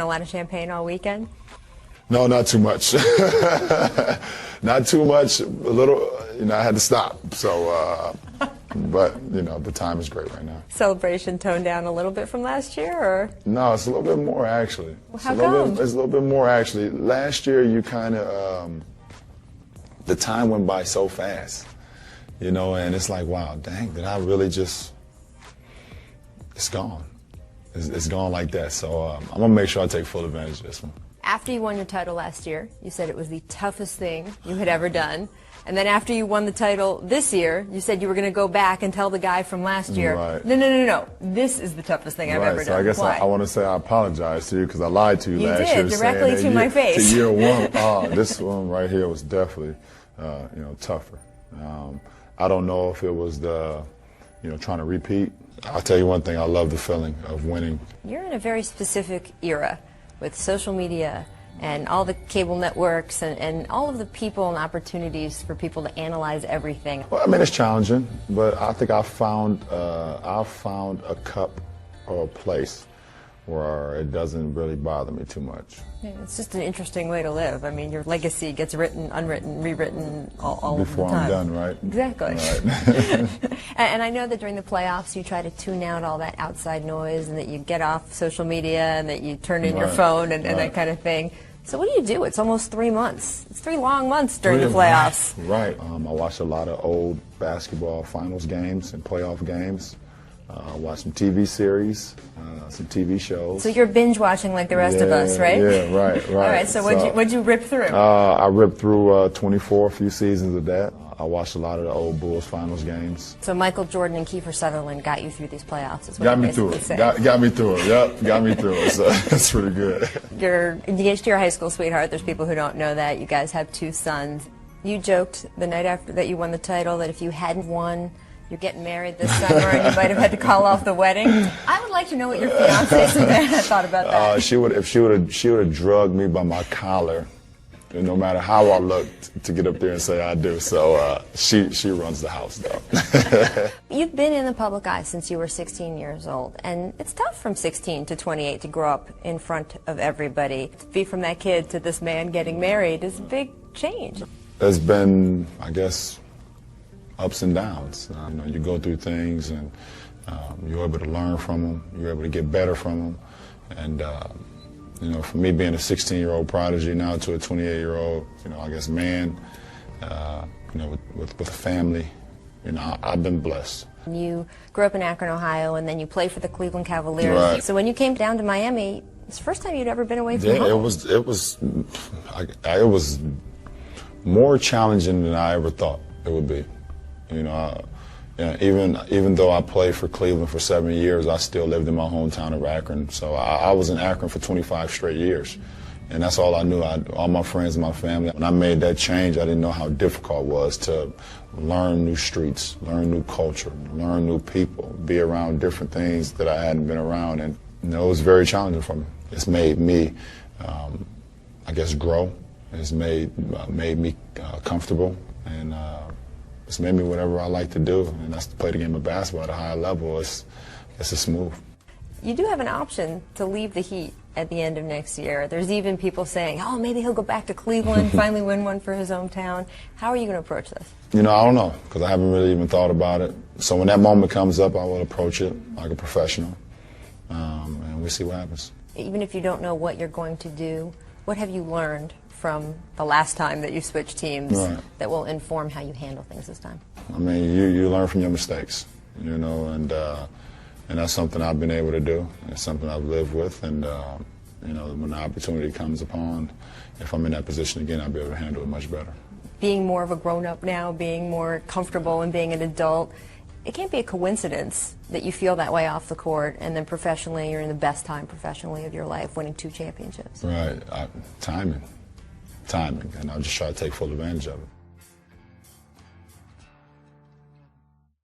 A lot of champagne all weekend? No, not too much. Not too much. A little, I had to stop. So, but, the time is great right now. Celebration toned down a little bit from last year, or? No, it's a little bit more, actually. Well, how come? It's a little bit more, actually. Last year, you kind of, the time went by so fast, and it's like, wow, dang, did I really just, it's gone. It's gone like that. So I'm going to make sure I take full advantage of this one. After you won your title last year, you said it was the toughest thing you had ever done. And then after you won the title this year, you said you were going to go back and tell the guy from last year, right. No, this is the toughest thing I've ever done. So I guess I want to say I apologize to you because I lied to you last year. You did, directly to my face. To year one, this one right here was definitely, tougher. I don't know if it was the, trying to repeat. I'll tell you one thing, I love the feeling of winning. You're in a very specific era with social media and all the cable networks and all of the people and opportunities for people to analyze everything. Well, I mean, it's challenging, but I think I found a cup or a place where it doesn't really bother me too much. Yeah, it's just an interesting way to live. I mean, your legacy gets written, unwritten, rewritten all before of the time. I'm done, right? Exactly. Right. And I know that during the playoffs you try to tune out all that outside noise and that you get off social media and that you turn in your phone and that kind of thing. So what do? It's almost 3 months. It's 3 long months during the playoffs. Right. I watch a lot of old basketball finals games and playoff games. Watch some TV series, some TV shows. So you're binge watching like the rest of us, right? Yeah, right. All right, so what'd you rip through? I ripped through 24, a few seasons of that. I watched a lot of the old Bulls finals games. So Michael Jordan and Kiefer Sutherland got you through these playoffs, is what got me through it. Got me through it. Yep, got me through it. So that's pretty good. You're engaged to your high school sweetheart. There's people who don't know that. You guys have 2 sons. You joked the night after that you won the title that if you hadn't won, you're getting married this summer and you might have had to call off the wedding. I would like to know what your fiancé Savannah thought about that. If she would have drugged me by my collar, no matter how I looked, to get up there and say I do. So she runs the house, though. You've been in the public eye since you were 16 years old, and it's tough from 16 to 28 to grow up in front of everybody. To be from that kid to this man getting married is a big change. There's been, I guess, ups and downs. You go through things and you're able to learn from them, you're able to get better from them. And, for me being a 16-year-old prodigy now to a 28-year-old, I guess man, with a family, I've been blessed. You grew up in Akron, Ohio, and then you played for the Cleveland Cavaliers. Right. So when you came down to Miami, it's the first time you'd ever been away from home. Yeah, it was more challenging than I ever thought it would be. Even though I played for Cleveland for 7 years, I still lived in my hometown of Akron. So I was in Akron for 25 straight years. And that's all I knew. All my friends and my family. When I made that change, I didn't know how difficult it was to learn new streets, learn new culture, learn new people, be around different things that I hadn't been around. And it was very challenging for me. It's made me, I guess, grow. It's made me comfortable. And it's made me whatever I like to do, and that's to play the game of basketball at a higher level. It's a smooth. You do have an option to leave the Heat at the end of next year. There's even people saying, oh, maybe he'll go back to Cleveland, finally win one for his hometown. How are you going to approach this? I don't know, because I haven't really even thought about it. So when that moment comes up, I will approach it like a professional, and we'll see what happens. Even if you don't know what you're going to do, what have you learned from the last time that you switched teams that will inform how you handle things this time? I mean, you learn from your mistakes, and that's something I've been able to do. It's something I've lived with, and when the opportunity comes upon, if I'm in that position again, I'll be able to handle it much better. Being more of a grown-up now, being more comfortable and being an adult, it can't be a coincidence that you feel that way off the court, and then professionally, you're in the best time professionally of your life, winning 2 championships. Right. Timing, and I'll just try to take full advantage of it.